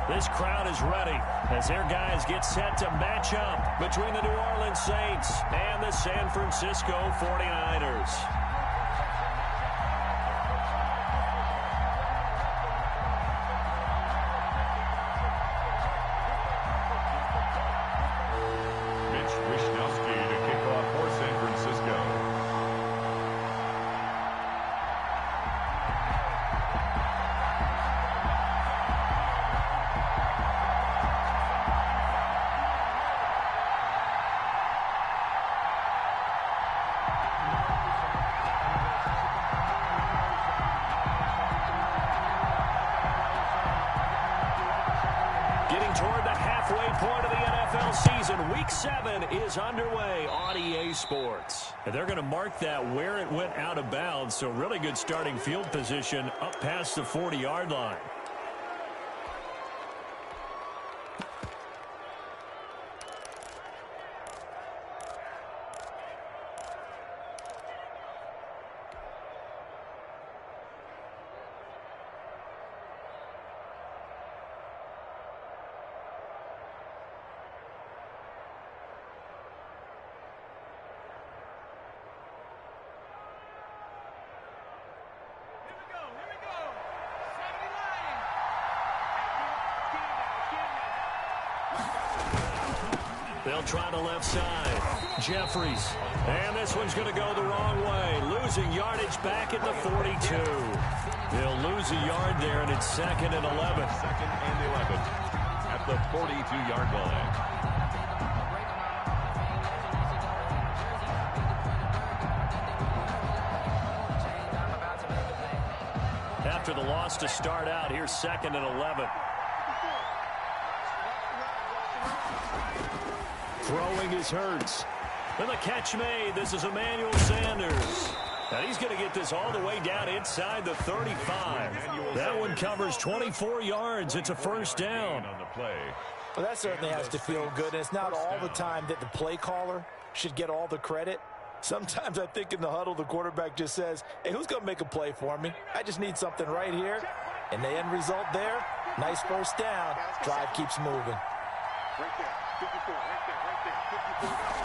This crowd is ready as their guys get set to match up between the New Orleans Saints and the San Francisco 49ers. Toward the halfway point of the NFL season, Week 7 is underway on EA Sports. And they're going to mark that where it went out of bounds, so really good starting field position up past the 40-yard line. They'll try the left side. Jeffries. And this one's going to go the wrong way. Losing yardage back at the 42. They'll lose a yard there, and it's 2nd and 11. 2nd and 11 at the 42-yard line. After the loss to start out, here's 2nd and 11. Throwing is Hurts. And the catch made. This is Emmanuel Sanders. And he's going to get this all the way down inside the 35. That one covers 24 yards. It's a first down. On the play. Well, that certainly has to feel good. And it's not all the time that the play caller should get all the credit. Sometimes I think in the huddle, the quarterback just says, hey, who's going to make a play for me? I just need something right here. And the end result there, nice first down. Drive keeps moving. Right there, 54, right there, 54.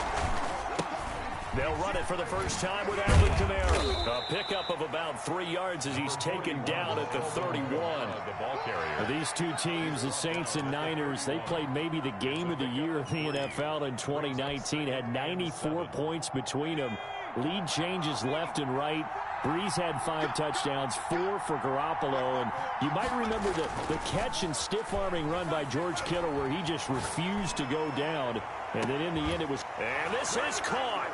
They'll run it for the first time with Alvin Kamara. A pickup of about 3 yards as he's taken down at the 31. The ball carrier. These two teams, the Saints and Niners, they played maybe the game of the year in the NFL in 2019. Had 94 points between them. Lead changes left and right. Breeze had 5 touchdowns, 4 for Garoppolo. And you might remember the catch and stiff-arming run by George Kittle where he just refused to go down. And then in the end it was... And this is caught.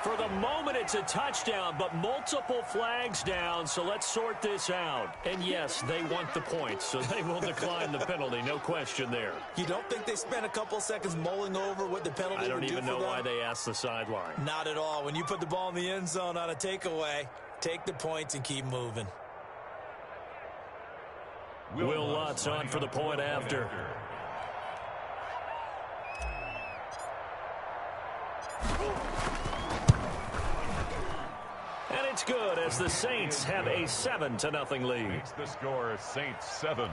For the moment, it's a touchdown, but multiple flags down, so let's sort this out. And yes, they want the points, so they will decline the penalty, no question there. You don't think they spent a couple seconds mulling over what the penalty I don't would do even for know them? why they asked the sideline. Not at all. When you put the ball in the end zone on a takeaway, take the points and keep moving. Will Lutz on for the point after. And it's good as the Saints have a 7-0 lead. Makes the score Saints 7,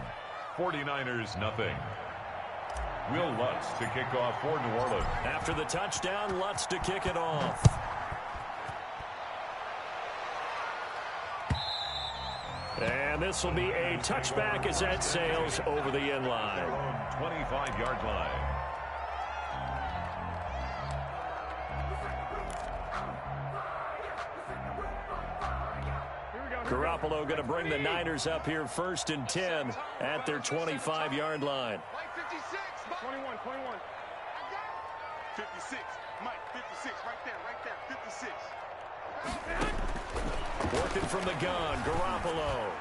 49ers nothing. Will Lutz to kick off for New Orleans. After the touchdown, Lutz to kick it off. And this will be a touchback as that sails over the end line. 25-yard line. Garoppolo going to bring the Niners up here 1st and 10 at their 25-yard line. 21. 56. Mike, 56. Right there. 56. Working from the gun, Garoppolo.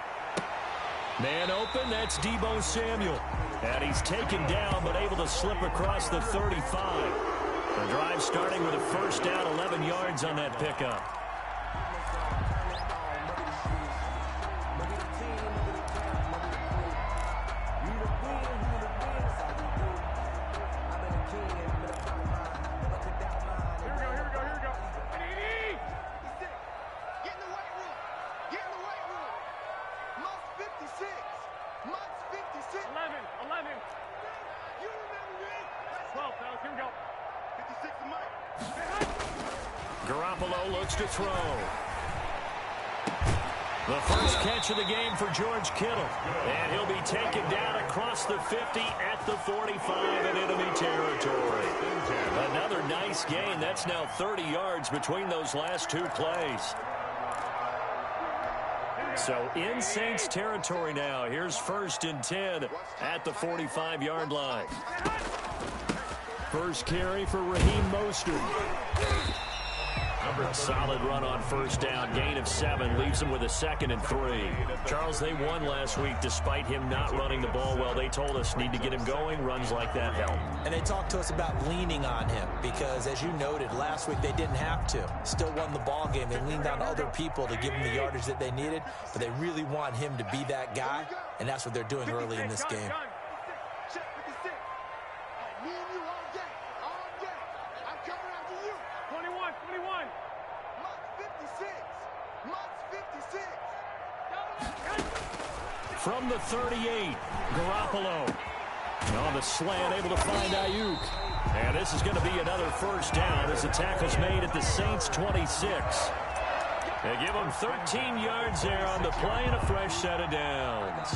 Man open, that's Deebo Samuel. And he's taken down, but able to slip across the 35. The drive starting with a first down, 11 yards on that pickup. Garoppolo looks to throw. The first catch of the game for George Kittle. And he'll be taken down across the 50 at the 45 in enemy territory. Another nice gain. That's now 30 yards between those last two plays. So in Saints territory now. Here's 1st and 10 at the 45-yard line. First carry for Raheem Mostert. A solid run on 1st down. Gain of 7 leaves them with a 2nd and 3. Charles, they won last week despite him not running the ball well. They told us need to get him going. Runs like that help. And they talked to us about leaning on him because, as you noted, last week they didn't have to. Still won the ball game. They leaned on other people to give him the yardage that they needed, but they really want him to be that guy, and that's what they're doing early in this game. From the 38, Garoppolo on the slant, able to find Ayuk. And this is going to be another 1st down as the tackle's made at the Saints' 26. They give them 13 yards there on the play and a fresh set of downs.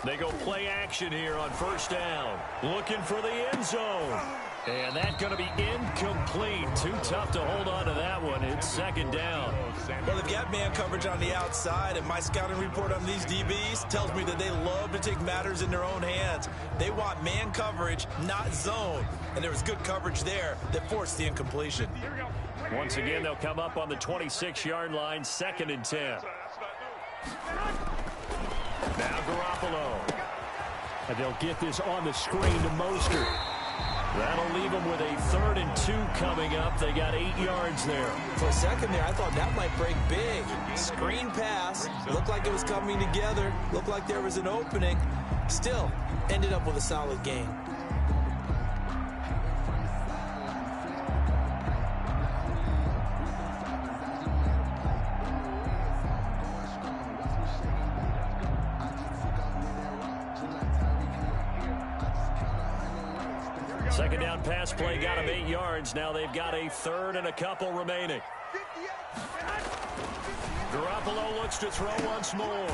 They go play action here on 1st down. Looking for the end zone. And that's going to be incomplete. Too tough to hold on to that one. It's 2nd down. Well, they've got man coverage on the outside, and my scouting report on these DBs tells me that they love to take matters in their own hands. They want man coverage, not zone. And there was good coverage there that forced the incompletion. Once again, they'll come up on the 26-yard line, 2nd and 10. Now Garoppolo. And they'll get this on the screen to Mostert. That'll leave them with a 3rd and 2 coming up. They got 8 yards there. For a second there, I thought that might break big. Screen pass. Looked like it was coming together. Looked like there was an opening. Still, ended up with a solid gain. Second down pass play got him 8 yards. Now they've got a 3rd and a couple remaining. Garoppolo looks to throw once more.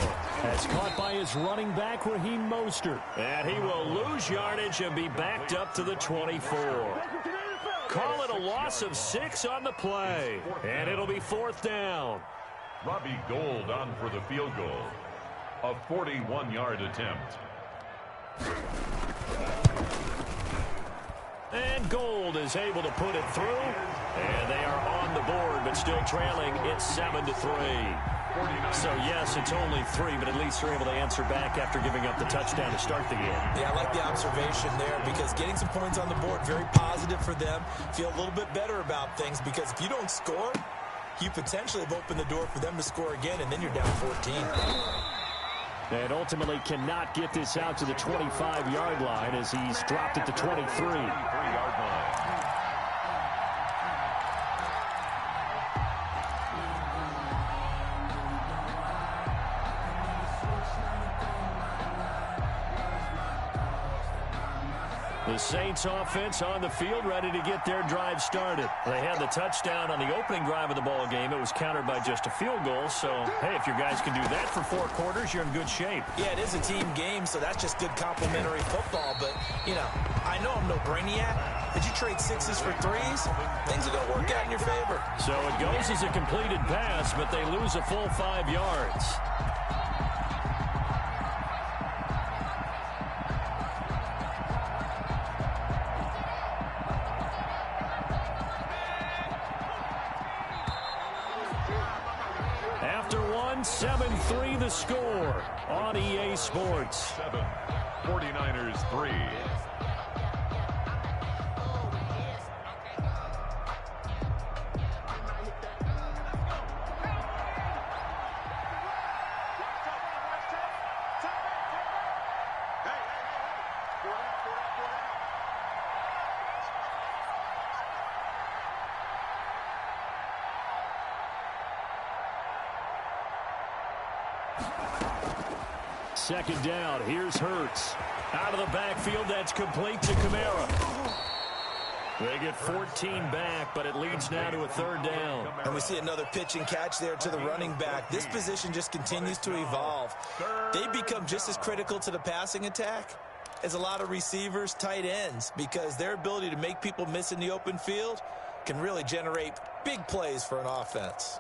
That's caught by his running back, Raheem Mostert. And he will lose yardage and be backed up to the 24. Call it a loss of 6 on the play. And it'll be 4th down. Robbie Gould on for the field goal. A 41-yard attempt. And Gould is able to put it through. And they are on the board, but still trailing. It's 7-3. So, yes, it's only 3, but at least they're able to answer back after giving up the touchdown to start the game. Yeah, I like the observation there because getting some points on the board, very positive for them. Feel a little bit better about things because if you don't score, you potentially have opened the door for them to score again, and then you're down 14. And ultimately cannot get this out to the 25-yard line as he's dropped at the 23-yard line. The Saints offense on the field ready to get their drive started. They had the touchdown on the opening drive of the ball game. It was countered by just a field goal. So, hey, if your guys can do that for 4 quarters, you're in good shape. Yeah, it is a team game, so that's just good complimentary football. But, you know, I know I'm no brainiac, but you trade 6s for 3s, things are going to work out in your favor. So it goes as a completed pass, but they lose a full 5 yards. After 7-3 the score on EA Sports. 7, 49ers 3. second down. Here's Hurts. Out of the backfield, that's complete to Kamara. They get 14 back, but it leads now to a third down. And we see another pitch and catch there to the running back. This position just continues to evolve. They become just as critical to the passing attack as a lot of receivers, tight ends, because their ability to make people miss in the open field can really generate big plays for an offense.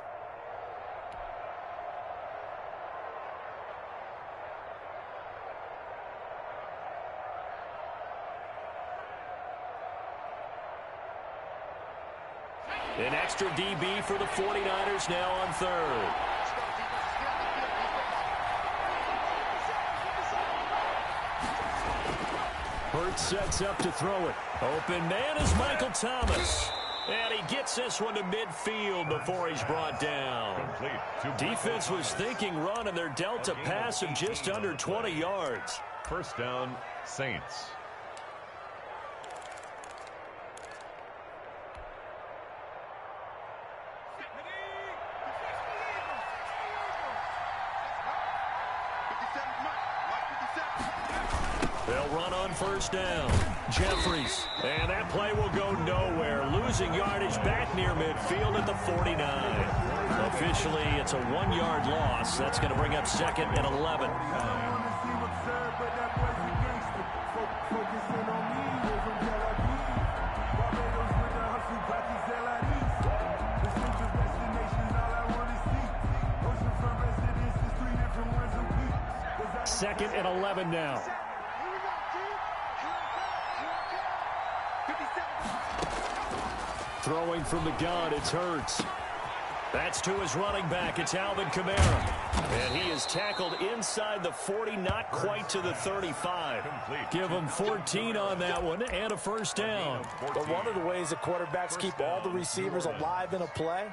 An extra DB for the 49ers now on third. Hurts sets up to throw it. Open man is Michael Thomas. And he gets this one to midfield before he's brought down. Defense was thinking run, and they're dealt a pass of just under 20 yards. First down, Saints. They'll run on first down. Jeffries. And that play will go nowhere. Losing yardage back near midfield at the 49. Officially, it's a 1-yard loss. That's going to bring up second and 11. Second and 11 now. Throwing from the gun, it's Hurts. That's to his running back. It's Alvin Kamara. And he is tackled inside the 40, not quite to the 35. Give him 14 on that one and a first down. But one of the ways the quarterbacks keep all the receivers alive in a play,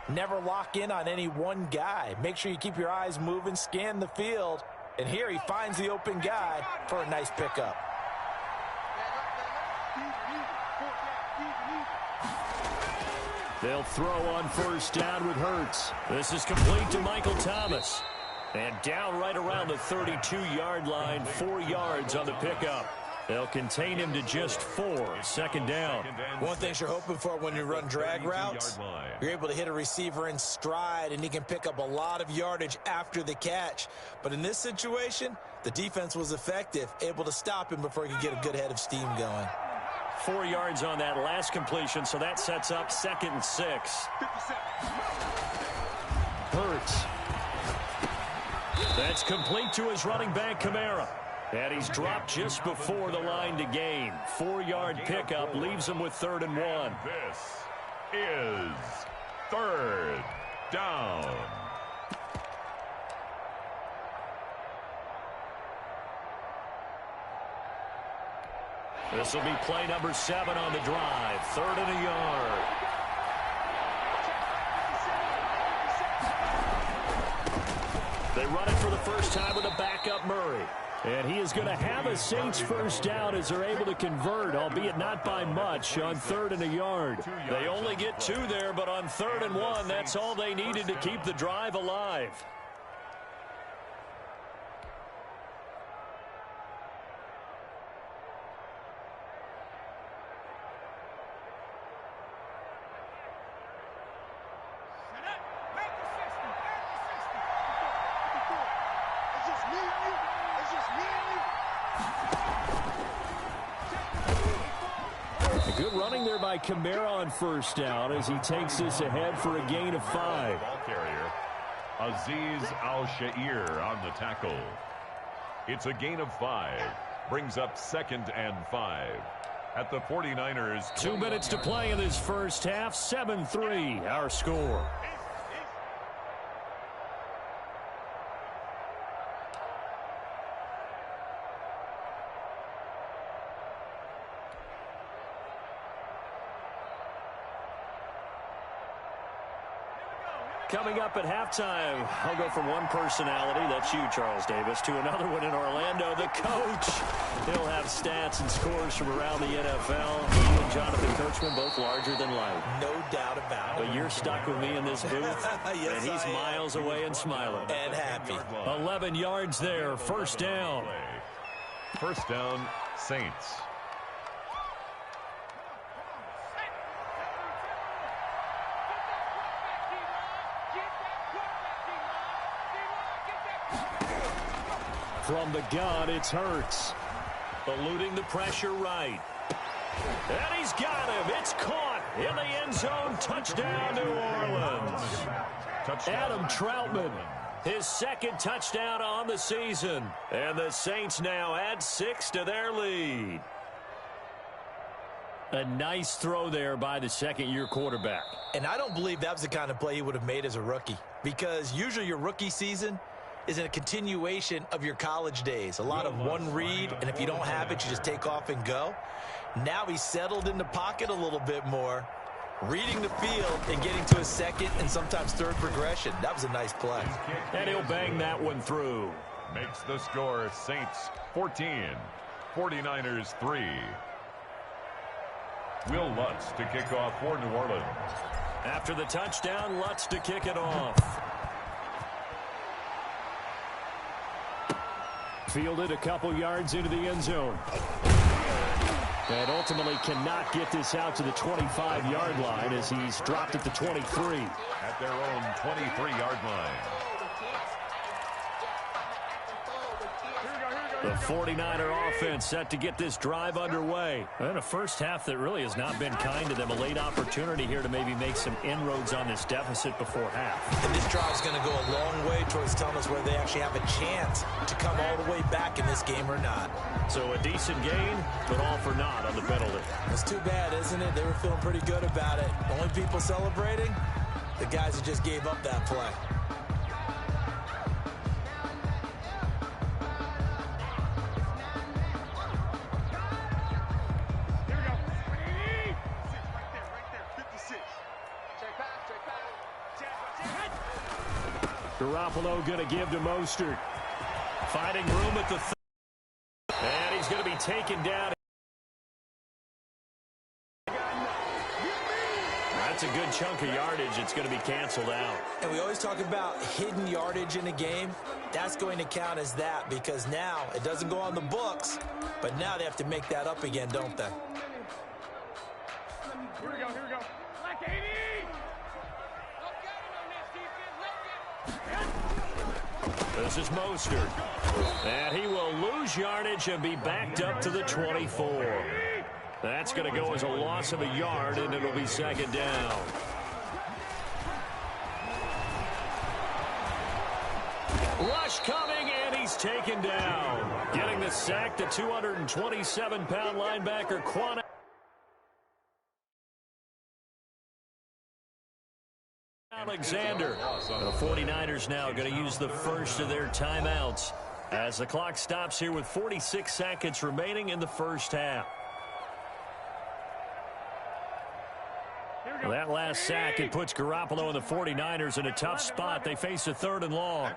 never lock in on any one guy. Make sure you keep your eyes moving, scan the field. And here he finds the open guy for a nice pickup. They'll throw on first down with Hurts. This is complete to Michael Thomas. And down right around the 32-yard line, 4 yards on the pickup. They'll contain him to just 4. Second down. One thing you're hoping for when you run drag routes, you're able to hit a receiver in stride, and he can pick up a lot of yardage after the catch. But in this situation, the defense was effective, able to stop him before he could get a good head of steam going. 4 yards on that last completion, so that sets up second and 6. Hurts. That's complete to his running back, Kamara. And he's dropped just before the line to gain. 4-yard pickup leaves him with 3rd and 1. This is third down. This will be play number 7 on the drive. 3rd and a yard. They run it for the first time with a backup Murray. And he is going to have a Saints first down as they're able to convert, albeit not by much, on 3rd and a yard. They only get 2 there, but on 3rd and 1, that's all they needed to keep the drive alive. Good running there by Kamara on first down as he takes this ahead for a gain of 5. Ball carrier, Aziz Al-Shair on the tackle. It's a gain of 5. Brings up 2nd and 5. At the 49ers. 2 minutes to play in this first half. 7-3 our score. Coming up at halftime, I'll go from one personality, that's you, Charles Davis, to another one in Orlando, the coach. He'll have stats and scores from around the NFL. He and Jonathan Coachman, both larger than life. No doubt about it. But you're stuck with me in this booth, Yes, and he's miles away and smiling. And happy. 11 yards there, first down. First down, Saints. From the gun, it's Hurts. Eluding the pressure right. And he's got him. It's caught in the end zone. Touchdown, New Orleans. Adam Troutman, his second touchdown on the season. And the Saints now add 6 to their lead. A nice throw there by the second-year quarterback. And I don't believe that was the kind of play he would have made as a rookie. Because usually your rookie season is a continuation of your college days. A lot of one read, and if you don't have it, you just take off and go. Now he's settled in the pocket a little bit more, reading the field and getting to a second and sometimes third progression. That was a nice play. And he'll bang that one through. Makes the score Saints 14, 49ers 3. Will Lutz to kick off for New Orleans. After the touchdown, Lutz to kick it off. Fielded a couple yards into the end zone. And ultimately cannot get this out to the 25-yard line as he's dropped at the 23. At their own 23-yard line. The 49er offense set to get this drive underway. And a first half that really has not been kind to them. A late opportunity here to maybe make some inroads on this deficit before half. And this drive is going to go a long way towards telling us whether they actually have a chance to come all the way back in this game or not. So a decent gain, but all for naught on the penalty. It's too bad, isn't it? They were feeling pretty good about it. The only people celebrating, the guys who just gave up that play. Garoppolo going to give to Mostert. Finding room at the and he's going to be taken down. That's a good chunk of yardage. It's going to be canceled out. And we always talk about hidden yardage in a game. That's going to count as that because now it doesn't go on the books, but now they have to make that up again, don't they? Here we go, here we go. Black 80! This is Mostert. And he will lose yardage and be backed up to the 24. That's going to go as a loss of a yard, and it'll be second down. Rush coming, and he's taken down. Getting the sack, the 227-pound linebacker, Quan Alexander. The 49ers now going to use the first of their timeouts as the clock stops here with 46 seconds remaining in the first half. That last sack, it puts Garoppolo and the 49ers in a tough spot. They face a 3rd and long.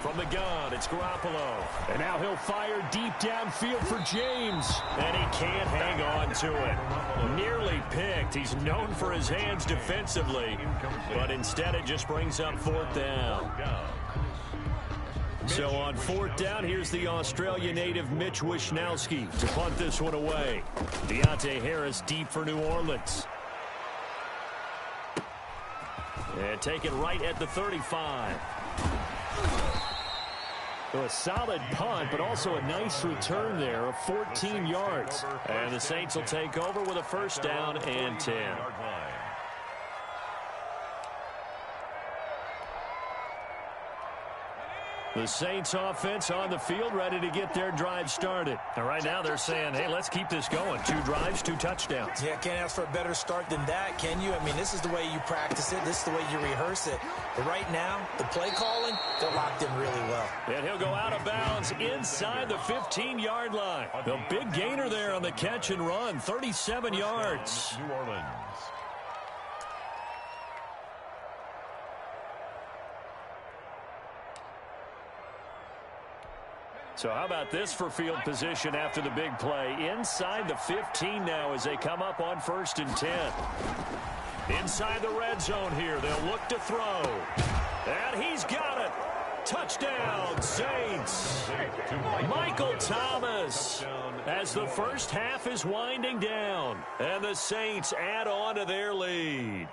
From the gun, it's Garoppolo. And now he'll fire deep downfield for James. And he can't hang on to it. Nearly picked. He's known for his hands defensively. But instead it just brings up 4th down. So on 4th down, here's the Australia native Mitch Wishnowsky to punt this one away. Deontay Harris deep for New Orleans. And take it right at the 35. So a solid punt, but also a nice return there of 14 yards. And the Saints will take over with a first down and 10. The Saints offense on the field ready to get their drive started. And right now they're saying, hey, let's keep this going. 2 drives, 2 touchdowns. Yeah, can't ask for a better start than that, can you? I mean, this is the way you practice it. This is the way you rehearse it. But right now, the play calling, they're locked in really well. And he'll go out of bounds inside the 15-yard line. The big gainer there on the catch and run, 37 yards. New Orleans. So how about this for field position after the big play? Inside the 15 now as they come up on 1st and 10. Inside the red zone here. They'll look to throw. And he's got it. Touchdown, Saints. Michael Thomas as the first half is winding down. And the Saints add on to their lead.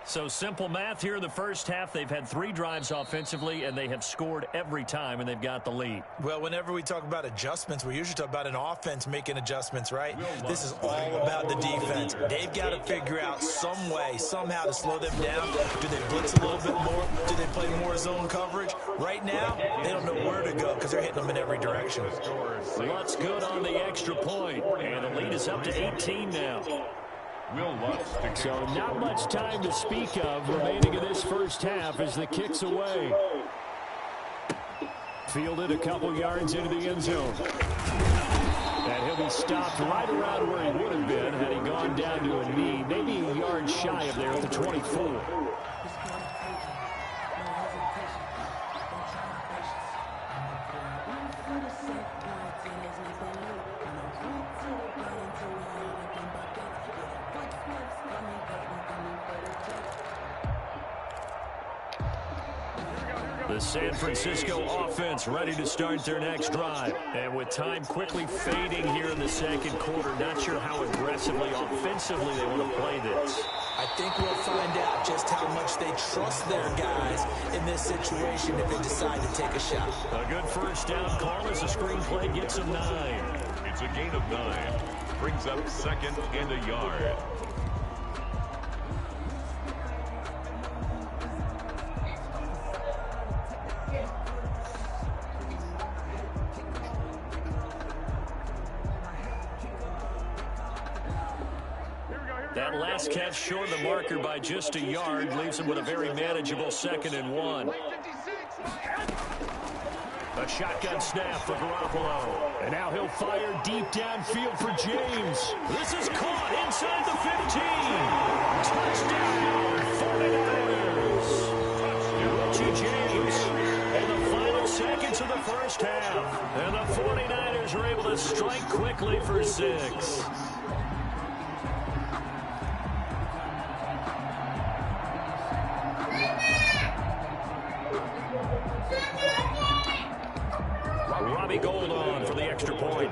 So simple math here in the first half. They've had 3 drives offensively, and they have scored every time, and they've got the lead. Well, whenever we talk about adjustments, we usually talk about an offense making adjustments, right? This is all about the defense. They've got to figure out some way, somehow to slow them down. Do they blitz a little bit more? Do they play more zone coverage? Right now, they don't know where to go because they're hitting them in every direction. Lutz good on the extra point, and the lead is up to 18 now. So not much time to speak of remaining in this first half as the kick's away. Fielded a couple yards into the end zone. And he'll be stopped right around where he would have been had he gone down to a knee, maybe a yard shy of there at the 24. The San Francisco offense ready to start their next drive. And with time quickly fading here in the second quarter, not sure how aggressively, offensively they want to play this. I think we'll find out just how much they trust their guys in this situation if they decide to take a shot. A good first down call as the screenplay gets them 9. It's a gain of 9. Brings up 2nd and a yard. That last catch short of the marker by just a yard leaves him with a very manageable 2nd and 1. A shotgun snap for Garoppolo. And now he'll fire deep downfield for James. This is caught inside the 15. Touchdown, 49ers. Richie James in the final seconds of the first half. And the 49ers are able to strike quickly for 6. Robbie Gould on for the extra point.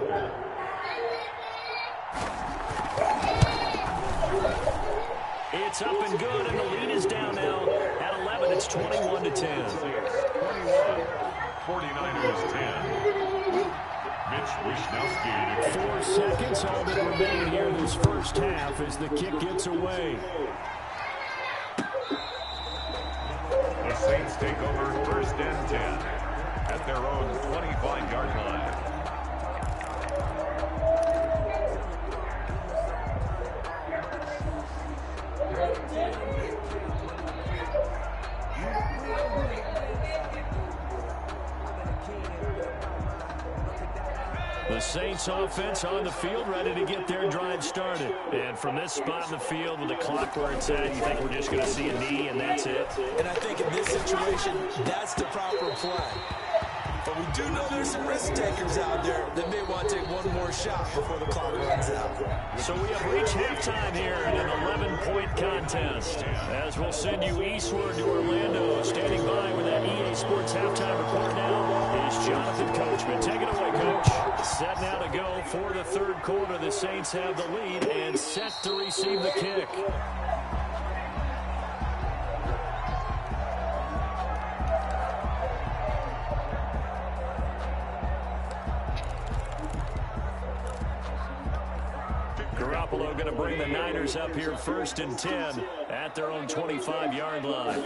It's up and good, and the lead is down now at 11. It's 21-10. 49ers 10. Mitch Wishnowsky. 4 seconds, all that remain here in this first half as the kick gets away. The Saints take over 1st and 10 at their own 25-yard line. The Saints offense on the field ready to get their drive started. And from this spot in the field with the clock where it's at, you think we're just going to see a knee and that's it? And I think in this situation, that's the proper play. But we do know there's some risk takers out there that may want to take one more shot before the clock runs out. So we have reached halftime here in an 11-point contest. As we'll send you eastward to Orlando, standing by with that EA Sports halftime report now is Jonathan Coachman. Take it away, Coach. Set now to go for the third quarter. The Saints have the lead and set to receive the kick. Garoppolo going to bring the Niners up here 1st and 10 at their own 25-yard line.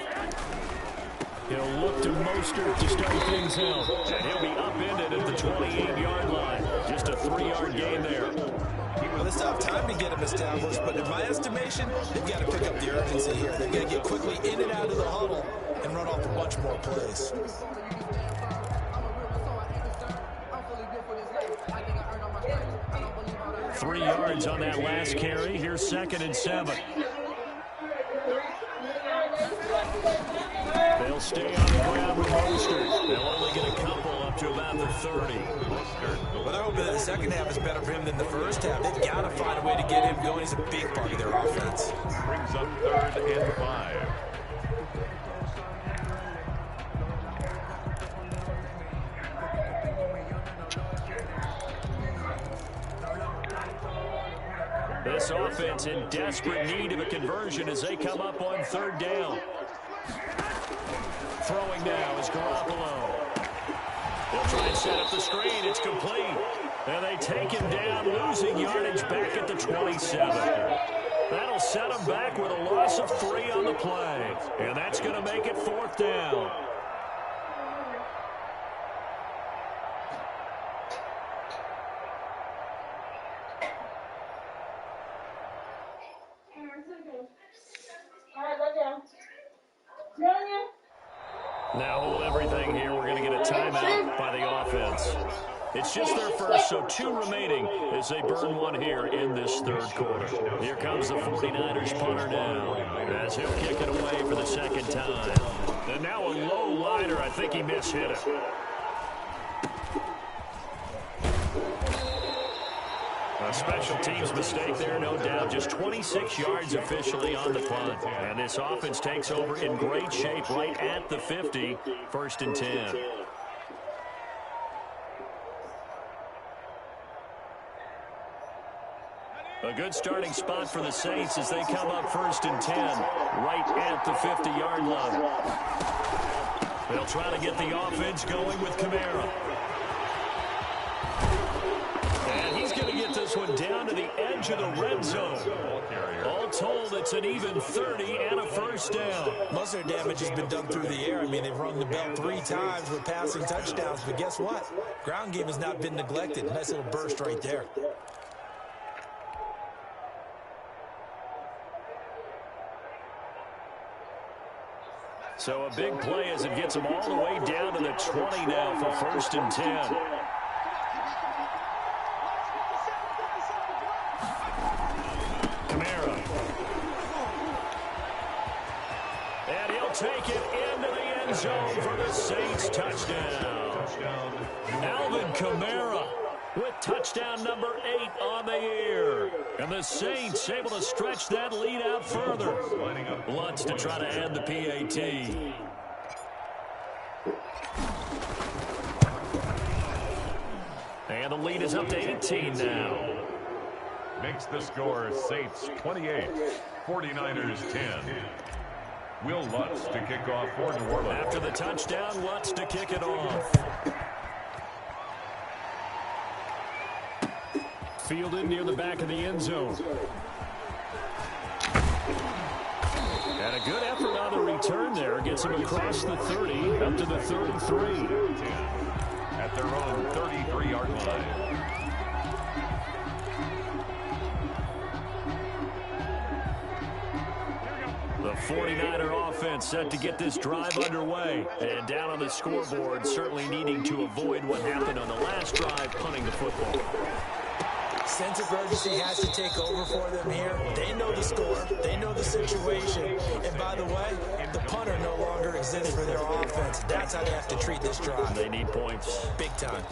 He'll look to Mostert to start things out. And he'll be upended at the 28-yard line. Just a 3-yard gain there. Well, it's tough time to get him established, but in my estimation, they've got to pick up the urgency here. They've got to get quickly in and out of the huddle and run off a bunch more plays. Three yards on that last carry. Here's 2nd and 7. They'll They'll stay on the ground with Mostert. They'll only get a couple up to about the 30. Well, they're hoping that the second half is better for him than the first half. They've got to find a way to get him going. He's a big part of their offense. Brings up 3rd and 5. This offense in desperate need of a conversion as they come up on 3rd down. Throwing now is Garoppolo. They'll try and set up the screen. It's complete. And they take him down, losing yardage back at the 27. That'll set him back with a loss of 3 on the play. And that's going to make it 4th down. Now hold everything here. We're going to get a timeout by the offense. It's just their first, so 2 remaining as they burn 1 here in this 3rd quarter. Here comes the 49ers punter now as he'll kick it away for the 2nd time. And now a low liner. I think he mishit it. A special teams mistake there, no doubt. Just 26 yards officially on the punt. And this offense takes over in great shape right at the 50, 1st and 10. A good starting spot for the Saints as they come up 1st and 10, right at the 50-yard line. They'll try to get the offense going with Kamara. And he's going to get this one down to the edge of the red zone. All told, it's an even 30 and a 1st down. Most of their damage has been done through the air. I mean, they've rung the bell 3 times with passing touchdowns. But guess what? Ground game has not been neglected. Nice little burst right there. So a big play as it gets them all the way down to the 20 now for 1st and 10. Kamara. And he'll take it into the end zone for the Saints touchdown. Alvin Kamara with touchdown number 8 on the year. And the Saints able to stretch that lead out further. Lutz to try to end the PAT. And the lead is up to 18 now. Makes the score Saints 28, 49ers 10. Will Lutz to kick off for New Orleans. After the touchdown, Lutz to kick it off. Fielded near the back of the end zone. And a good effort on the return there. Gets him across the 30 up to the 33. At their own 33-yard line. The 49er offense set to get this drive underway. And down on the scoreboard, certainly needing to avoid what happened on the last drive, punting the football. Sense of urgency has to take over for them here. They know the score. They know the situation. And by the way, the punter no longer exists for their offense. That's how they have to treat this drive. They need points. Big time.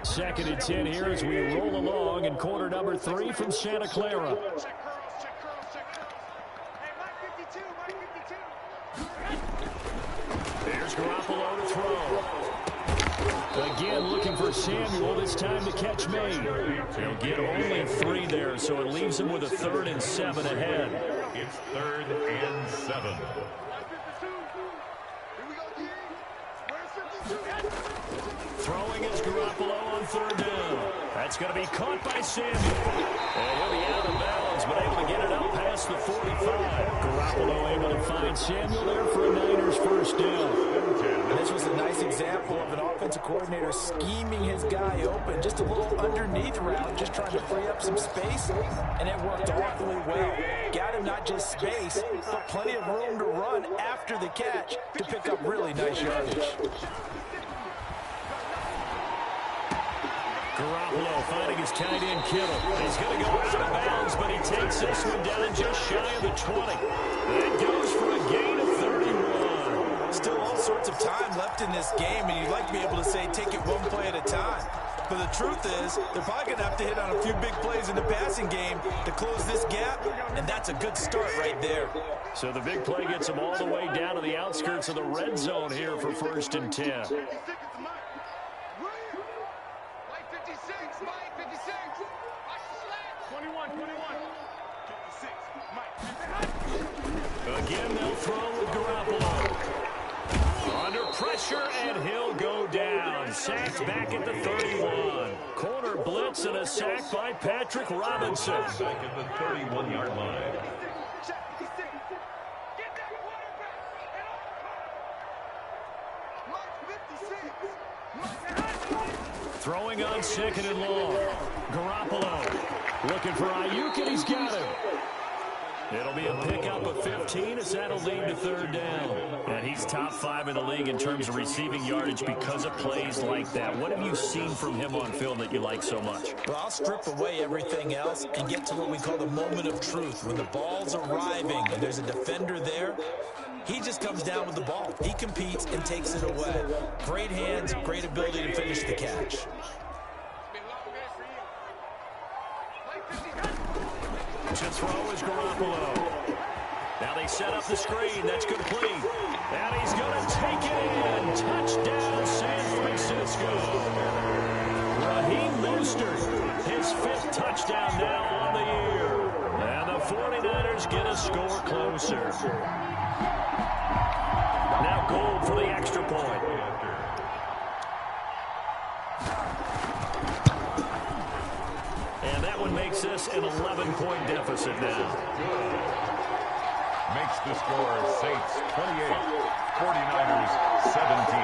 2nd and 10 here as we roll along in quarter number 3 from Santa Clara. There's Garoppolo to throw. Again, looking for Samuel, this time to catch May. He'll get only 3 there, so it leaves him with a 3rd and 7 ahead. It's 3rd and 7. Throwing is Garoppolo on 3rd down. That's going to be caught by Samuel. And he'll be out of bounds, but able to get it up past the 45. Garoppolo able to find Samuel there for a Niners 1st down. And this was a nice example of an offensive coordinator scheming his guy open. Just a little underneath route, just trying to free up some space. And it worked awfully well. Got him not just space, but plenty of room to run after the catch to pick up really nice yardage. Garoppolo finding his tight end Kittle. He's going to go out of bounds, but he takes this one down just shy of the 20. That goes for a gain of 31. sorts of time left in this game, and you'd like to be able to say take it one play at a time. But the truth is, they're probably going to have to hit on a few big plays in the passing game to close this gap, and that's a good start right there. So the big play gets them all the way down to the outskirts of the red zone here for 1st and 10. 21. Again, they'll throw with Garoppolo. Under pressure, and he'll go down. Sacked back at the 31. Corner blitz and a sack by Patrick Robinson. Back at the 31-yard line. Throwing on 2nd and long. Garoppolo looking for Ayuk, and he's got him. It'll be a pickup of 15 as that'll lead to 3rd down. And he's top 5 in the league in terms of receiving yardage because of plays like that. What have you seen from him on film that you like so much? Well, I'll strip away everything else and get to what we call the moment of truth. When the ball's arriving and there's a defender there, he just comes down with the ball. He competes and takes it away. Great hands, great ability to finish the catch. To throw is Garoppolo. Now they set up the screen. That's complete. And he's going to take it in. Touchdown, San Francisco. Raheem Mostert, his 5th touchdown now on the year. And the 49ers get a score closer. Now Gold for the extra point. And that one makes this an 11-point deficit now. Makes the score Saints 28, 49ers 17.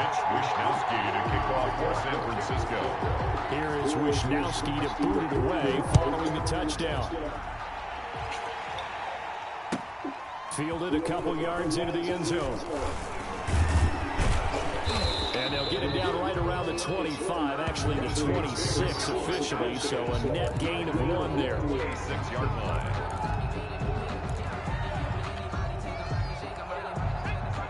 Mitch Wishnowsky to kick off for San Francisco. Here is Wishnowsky to boot it away following the touchdown. Fielded a couple yards into the end zone. And they'll get it down right around the 25, actually the 26 officially, so a net gain of 1 there. 6-yard line.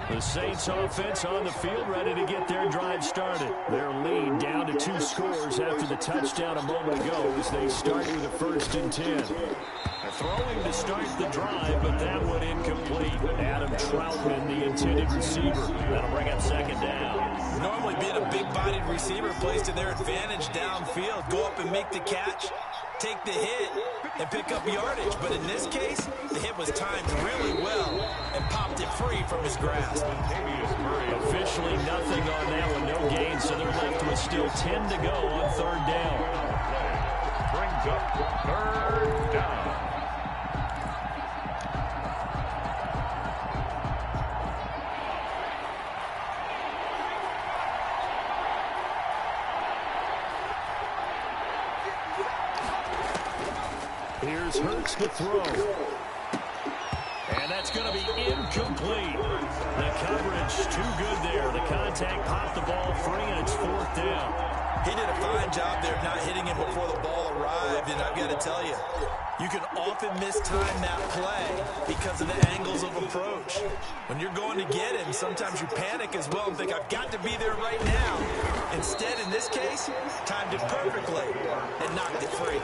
The Saints offense on the field, ready to get their drive started. Their lead down to 2 scores after the touchdown a moment ago as they start with a 1st and 10. Throwing to start the drive, but that one incomplete. Adam Troutman, the intended receiver. That'll bring up 2nd down. Normally being a big-bodied receiver plays to their advantage downfield. Go up and make the catch, take the hit, and pick up yardage. But in this case, the hit was timed really well and popped it free from his grasp. Officially nothing on that one, no gain, so they're left with still 10 to go on 3rd down. Brings up 3rd down. Here's Hurts to throw. And that's going to be incomplete. The coverage too good there. The contact popped the ball free, and it's 4th down. He did a fine job there of not hitting him before the ball arrived, and I've got to tell you, you can often mistime that play because of the angles of approach. When you're going to get him, sometimes you panic as well and think, I've got to be there right now. Instead, in this case, timed it perfectly and knocked it free.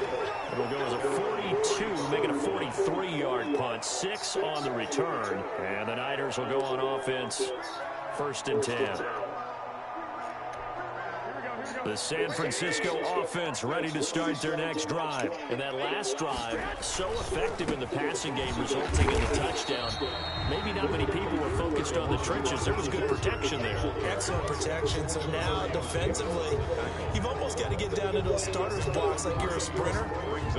It'll go as a 42, making a 43-yard punt, 6 on the return. And the Niners will go on offense, 1st and 10. The San Francisco offense ready to start their next drive. And that last drive, so effective in the passing game, resulting in the touchdown. Maybe not many people were focused on the trenches. There was good protection there. Excellent protection. So now, defensively, you've almost got to get down to those starters blocks like you're a sprinter.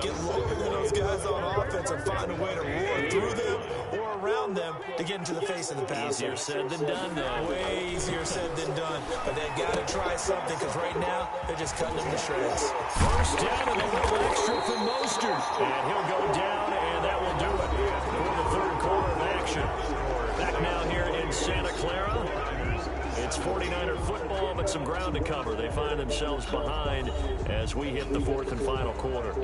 Get lower than those guys on offense and find a way to roar through them or around them to get into the face of the passer. Easier said than done, though. Way easier said than done. But they've got to try something because right now, they're just cutting them to shreds. 1st down, and a little extra from Mostert. And he'll go down, and that will do it for the 3rd quarter of action. Back now here in Santa Clara. It's 49er football, but some ground to cover. They find themselves behind as we hit the 4th and final quarter.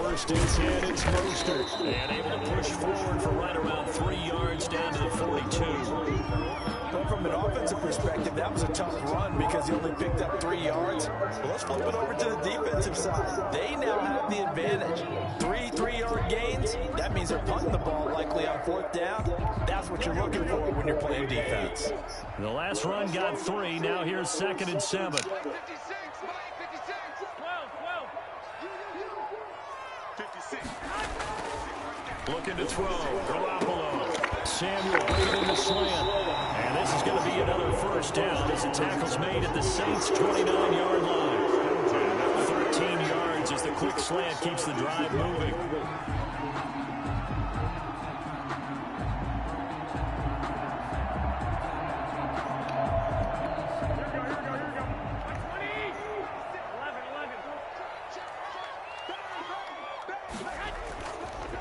first and 10, it's Mostert. And able to push forward for right around 3 yards down to the 42. Well, from an offensive perspective, that was a tough run because he only picked up 3 yards. Well, let's flip it over to the defensive side. They now have the advantage. 3-3-yard gains. That means they're punting the ball likely on 4th down. That's what you're looking for when you're playing defense. The last run got 3. Now here's 2nd and 7. 56, Mike, 56. 12. 56. Looking to throw. Garoppolo. Samuel bringing in the slant. And this is going to be another first down as the tackle's made at the Saints' 29-yard line. 13 yards as the quick slant keeps the drive moving.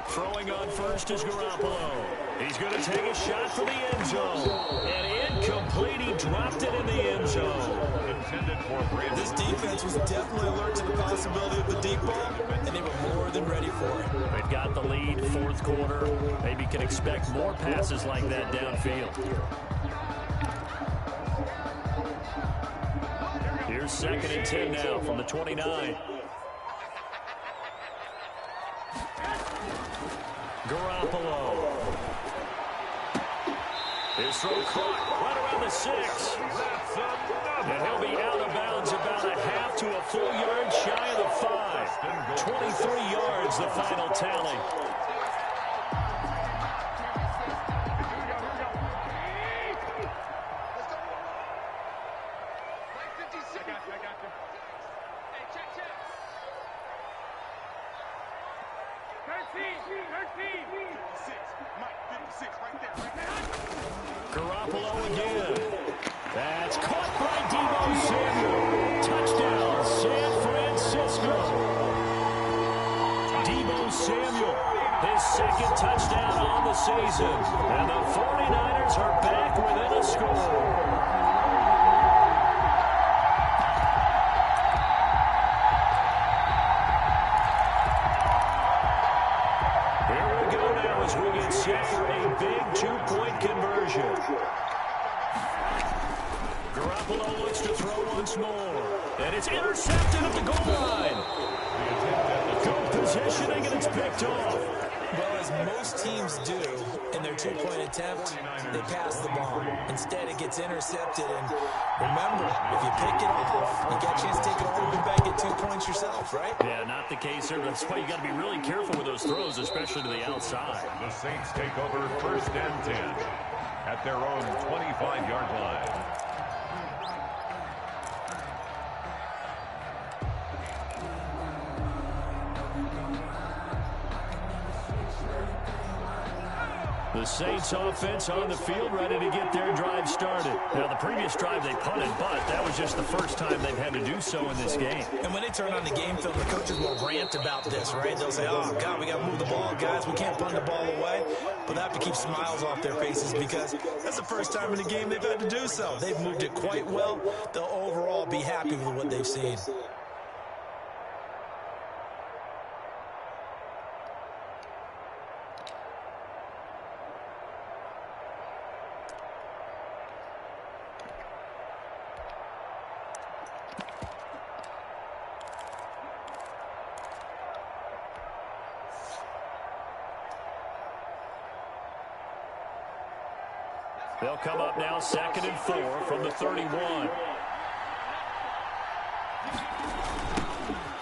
Throwing on first is Garoppolo. He's going to take a shot for the end zone. And incomplete. He dropped it in the end zone. Intended for Brandon. This defense was definitely alert to the possibility of the deep ball, and they were more than ready for it. They've got the lead, 4th quarter. Maybe can expect more passes like that downfield. Here's 2nd and 10 now from the 29. Garoppolo. His throw caught right around the 6. And he'll be out of bounds about a half to a full yard shy of the 5. 23 yards, the final tally. Garoppolo again. That's caught by Deebo Samuel. Touchdown, San Francisco. Deebo Samuel, his 2nd touchdown on the season. And the 49ers are back within a score. We get set for a big 2-point conversion. Garoppolo looks to throw once more. And it's intercepted at the goal line. Good positioning, and it's picked off. Well, as most teams do in their 2-point attempt, they pass the ball. Instead, it gets intercepted. And remember, if you pick it off, you get a chance to take it all the way back, get 2 points yourself, right? Yeah, not the case here. That's why you got to be really careful with those throws, especially to the outside. The Saints take over 1st and 10 at their own 25-yard line. The Saints offense on the field, ready to get their drive started. Now, the previous drive they punted, but that was just the first time they've had to do so in this game. And when they turn on the game film, the coaches will rant about this, right? They'll say, oh, God, we got to move the ball, guys. We can't punt the ball away. But they have to keep smiles off their faces because that's the first time in the game they've had to do so. They've moved it quite well. They'll overall be happy with what they've seen. They'll come up now 2nd and 4 from the 31.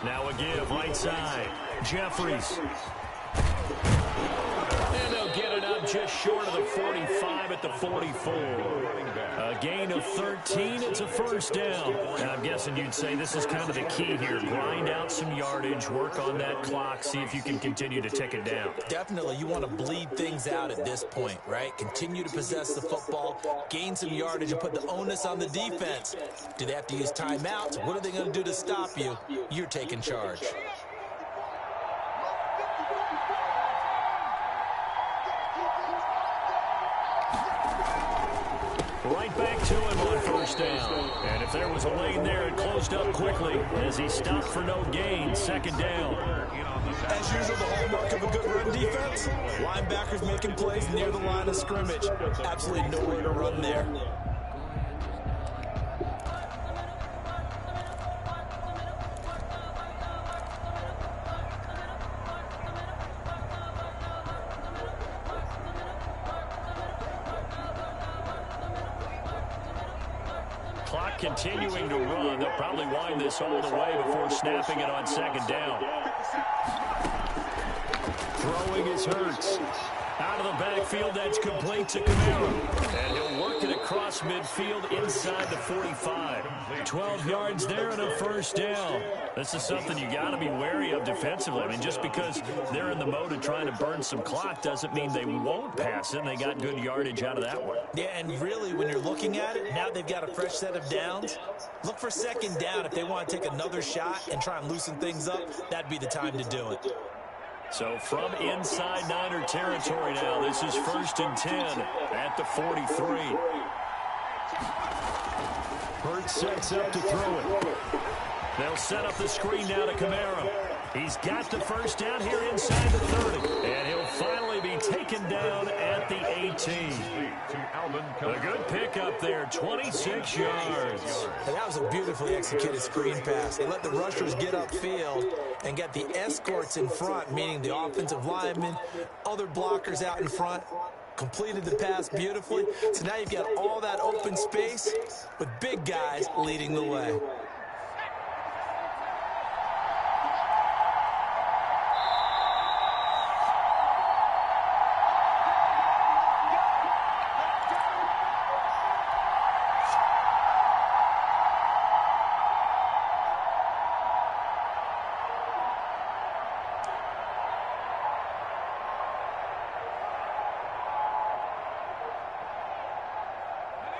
Now a give right side. Jeffries. And they'll get it up just short of the 45 at the 44. A gain of 13. It's a first down. And I'm guessing you'd say this is kind of the key here. Grind out some yardage, work on that clock, see if you can continue to tick it down. Definitely. You want to bleed things out at this point, right? Continue to possess the football, gain some yardage, and put the onus on the defense. Do they have to use timeouts? What are they going to do to stop you? You're taking charge. Right back to him on first down. And if there was a lane there, it closed up quickly as he stopped for no gain. Second down. As usual, the hallmark of a good run defense, linebackers making plays near the line of scrimmage. Absolutely nowhere to run there. Clock continuing to run. They'll probably wind this all the way before snapping it on second down. Throwing is Hurts. Out of the backfield, that's complete to Camaro. And he'll work it across midfield inside the 45. 12 yards there and a first down. This is something you got to be wary of defensively. I mean, just because they're in the mode of trying to burn some clock doesn't mean they won't pass it. And they got good yardage out of that one. Yeah, and really, when you're looking at it, now they've got a fresh set of downs. Look for second down if they want to take another shot and try and loosen things up. That'd be the time to do it. So from inside Niner territory now, this is 1st and 10 at the 43. Hurts sets up to throw it. They'll set up the screen now to Camaro. He's got the first down here inside the 30. And he'll finally be taken down at the 18. A good pickup there, 26 yards. And that was a beautifully executed screen pass. They let the rushers get upfield and get the escorts in front, meaning the offensive linemen, other blockers out in front. Completed the pass beautifully. So now you've got all that open space with big guys leading the way.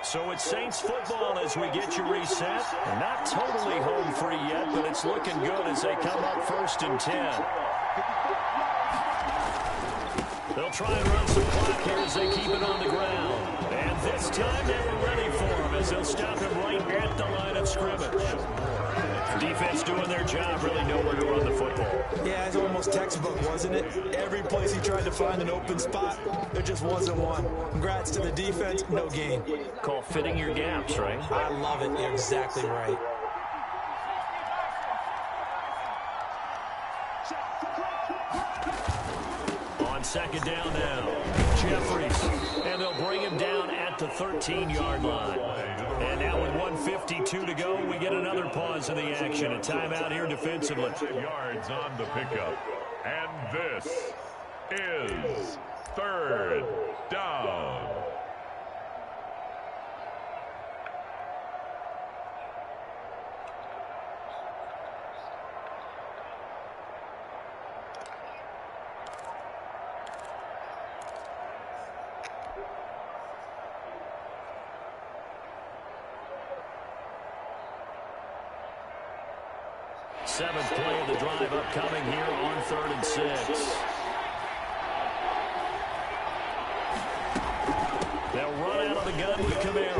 So it's Saints football as we get you reset. Not totally home free yet, but it's looking good as they come up 1st and 10. They'll try and run some clock here as they keep it on the ground. And this time they were ready for him as they'll stop him right at the line of scrimmage. Defense doing their job, really nowhere to run the football. Yeah, it's almost textbook, wasn't it? Every place he tried to find an open spot, there just wasn't one. Congrats to the defense, no gain. Call fitting your gaps, right? I love it. You're exactly right. On second down now, Jeffries, and they'll bring him down at the 13-yard line. And now with 1:52 to go, we get another pause in the action. A timeout here defensively. Yards on the pickup. And this is 3rd down. Seventh play of the drive upcoming here on 3rd and 6. They'll run out of the gun with Camaro.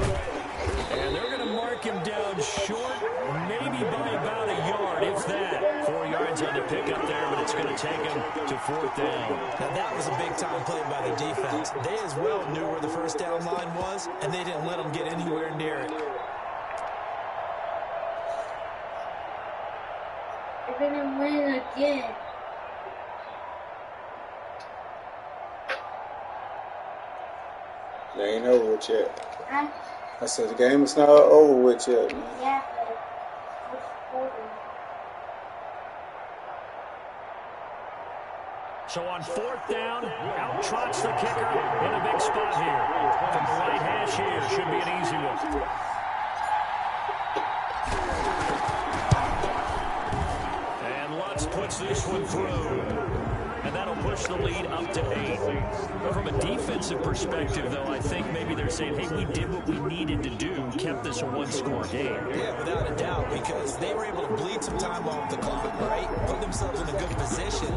And they're going to mark him down short, maybe by about a yard, if that. 4 yards on the pickup there, but it's going to take him to 4th down. Now that was a big-time play by the defense. They as well knew where the first down line was, and they didn't let him get anywhere near it. We're gonna win again. They ain't over with yet. Huh? I said the game is not over with yet. Yeah, but it's over. So on 4th down, out trots the kicker in a big spot here. From the right hash here, should be an easy one. Puts this one through, and that'll push the lead up to 8. But from a defensive perspective, though, I think maybe they're saying, hey, we did what we needed to do, kept this a one-score game. Yeah, without a doubt, because they were able to bleed some time off the clock, right? Put themselves in a good position,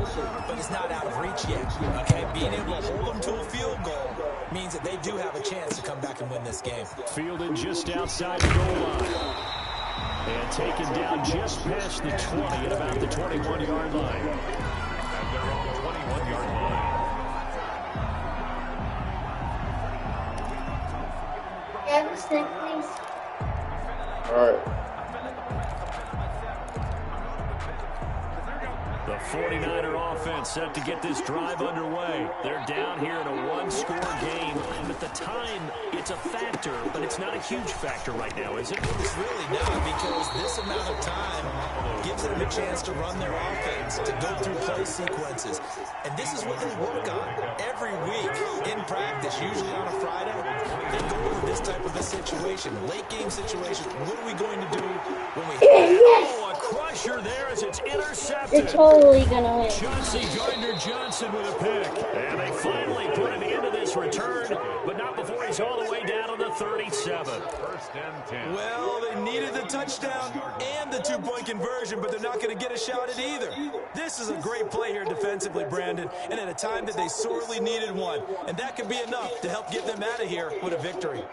but it's not out of reach yet, okay? Being able to hold them to a field goal means that they do have a chance to come back and win this game. Fielded just outside the goal line. And taken down just past the 20 at about the 21-yard line. And they're on the 21-yard line. Please. All right. The 49er offense set to get this drive underway. They're down here in a one-score game. But the time, it's a factor, but it's not a huge factor right now, is it? It's really not, because this amount of time gives them a chance to run their offense, to go through play sequences. And this is what they work on every week in practice, usually on a Friday. They go over this type of a situation, late game situation. What are we going to do when we Oh, a crusher there as it's intercepted. They're totally gonna win. Chauncey Gardner-Johnson with a pick. And they finally put an end to this return, but not before he's all the way down to the 37. First and 10. Well, they needed the touchdown and the two-point conversion, but they're not going to get a shot at either. This is a great play here defensively, Brandon, and at a time that they sorely needed one. And that could be enough to help get them out of here with a victory.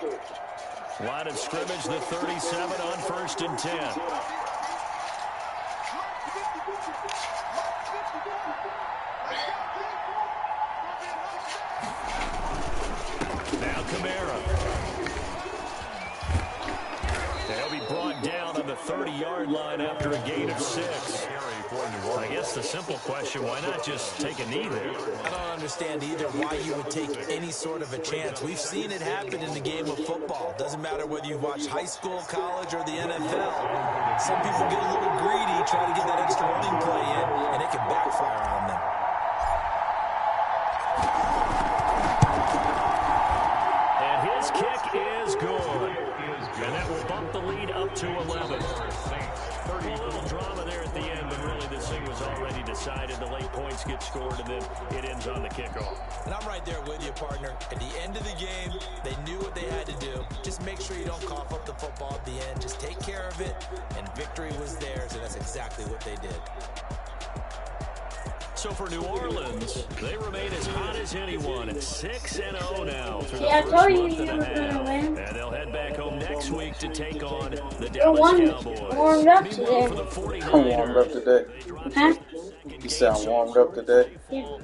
Line of scrimmage, the 37 on 1st and 10. Now Kamara. They'll be brought down on the 30-yard line after a gain of 6. I guess the simple question, why not just take a knee there? I don't understand either why you would take any sort of a chance. We've seen it happen in the game of football. Doesn't matter whether you've watched high school, college, or the NFL. Some people get a little greedy, try to get that extra running play in, and it can backfire on them. And his kick is good. And that will bump the lead up to 11. A little drama there at the end, but really this thing was already decided. The late points get scored, and then it ends on the kickoff. And I'm right there with you, partner. At the end of the game, they knew what they had to do. Just make sure you don't cough up the football at the end. Just take care of it, and victory was theirs, and that's exactly what they did. So for New Orleans, they remain as hot as anyone at 6-0 now through the I first told you month you and a were gonna half. win. And they'll head back home next week to take on the You're Dallas Cowboys. warmed up Meanwhile, for today. the I'm warmed up 49ers, today. Huh? You sound warmed up today. Yeah.